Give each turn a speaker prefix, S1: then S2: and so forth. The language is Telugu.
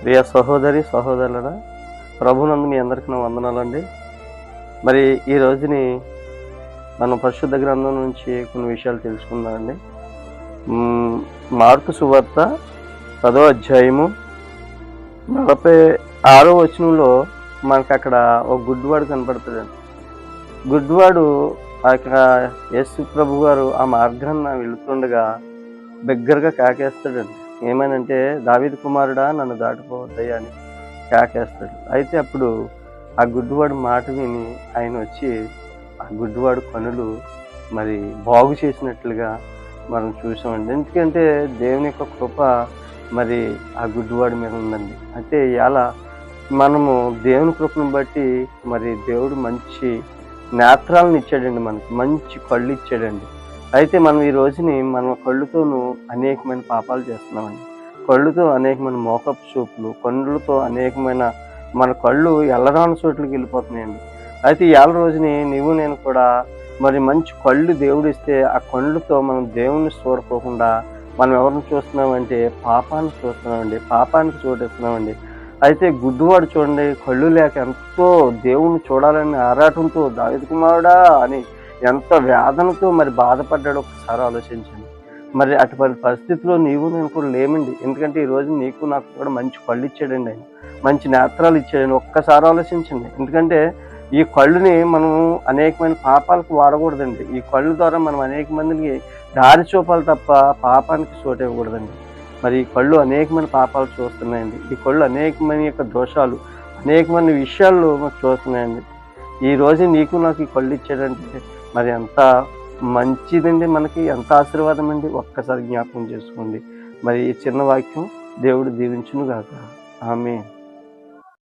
S1: ప్రియ సహోదరి సహోదరులరా, ప్రభునందు మీ అందరికీ నా వందనాలండి. మరి ఈ రోజుని మనం పరిశుద్ధ గ్రంథం నుంచి కొన్ని విషయాలు తెలుసుకుందామండి. మార్కు సువార్త 10వ అధ్యాయము 46వ వచనంలో మనకు అక్కడ ఒక గుడ్డివాడు కనపడతాడండి. గుడ్డివాడు అక్కడ యేసు ప్రభు గారు ఆ మార్గాన్ని వెళుతుండగా బిగ్గరగా కేకేస్తాడండి. ఏమనంటే, దావీదు కుమారుడా నన్ను దాటిపోవద్దయ్యా అని కేకేస్తాడు. అయితే అప్పుడు ఆ గుడ్డివాడు మాట విని ఆయన వచ్చి ఆ గుడ్డివాడు కనులు మరి బాగు చేసినట్లుగా మనం చూసామండి. ఎందుకంటే దేవుని యొక్క కృప మరి ఆ గుడ్డివాడి మీద ఉందండి. అయితే ఇలా మనము దేవుని కృపను బట్టి మరి దేవుడు మంచి నేత్రాలను ఇచ్చాడండి, మనకి మంచి కళ్ళు ఇచ్చాడండి. అయితే మనం ఈ రోజుని మన కళ్ళుతోనూ అనేకమైన పాపాలు చేస్తున్నామండి. కళ్ళుతో అనేకమైన మోకపు చూపులు, కళ్ళుతో అనేకమైన మన కళ్ళు ఎల్లరాని చోట్లకి వెళ్ళిపోతున్నాయండి. అయితే ఇవాళ రోజుని నీవు నేను కూడా మరి మంచి కళ్ళు దేవుడిస్తే ఆ కళ్ళుతో మనం దేవుణ్ణి చూడకోకుండా మనం ఎవరిని చూస్తున్నామంటే పాపాన్ని చూస్తున్నామండి, పాపానికి చోటిస్తున్నామండి. అయితే గుడ్డివాడు చూడండి, కళ్ళు లేక ఎంతో దేవుణ్ణి చూడాలని ఆరాటంతో దావీదు కుమారుడా అని ఎంత వేదనతో మరి బాధపడ్డాడో ఒకసారి ఆలోచించండి. మరి అటువంటి పరిస్థితిలో నీవు నేను కూడా లేమండి. ఎందుకంటే ఈరోజు నీకు నాకు కూడా మంచి కళ్ళు ఇచ్చాడండి, ఆయన మంచి నేత్రాలు ఇచ్చాడండి. ఒక్కసారి ఆలోచించండి. ఎందుకంటే ఈ కళ్ళుని మనం అనేకమైన పాపాలకు వాడకూడదండి. ఈ కళ్ళు ద్వారా మనం అనేక మందికి దారి చూపాలి తప్ప పాపానికి చోటు ఇవ్వకూడదండి. మరి ఈ కళ్ళు అనేకమైన పాపాలు చూస్తున్నాయండి. ఈ కళ్ళు అనేకమైన యొక్క దోషాలు, అనేకమైన విషయాలు చూస్తున్నాయండి. ఈ రోజు నీకు నాకు ఈ కళ్ళు ఇచ్చాడంటే మరి ఎంత మంచిదండి, మనకి ఎంత ఆశీర్వాదం అండి. ఒక్కసారి జ్ఞాపకం చేసుకోండి. మరి ఈ చిన్న వాక్యం దేవుడు దీవించును గాక. ఆమేన్.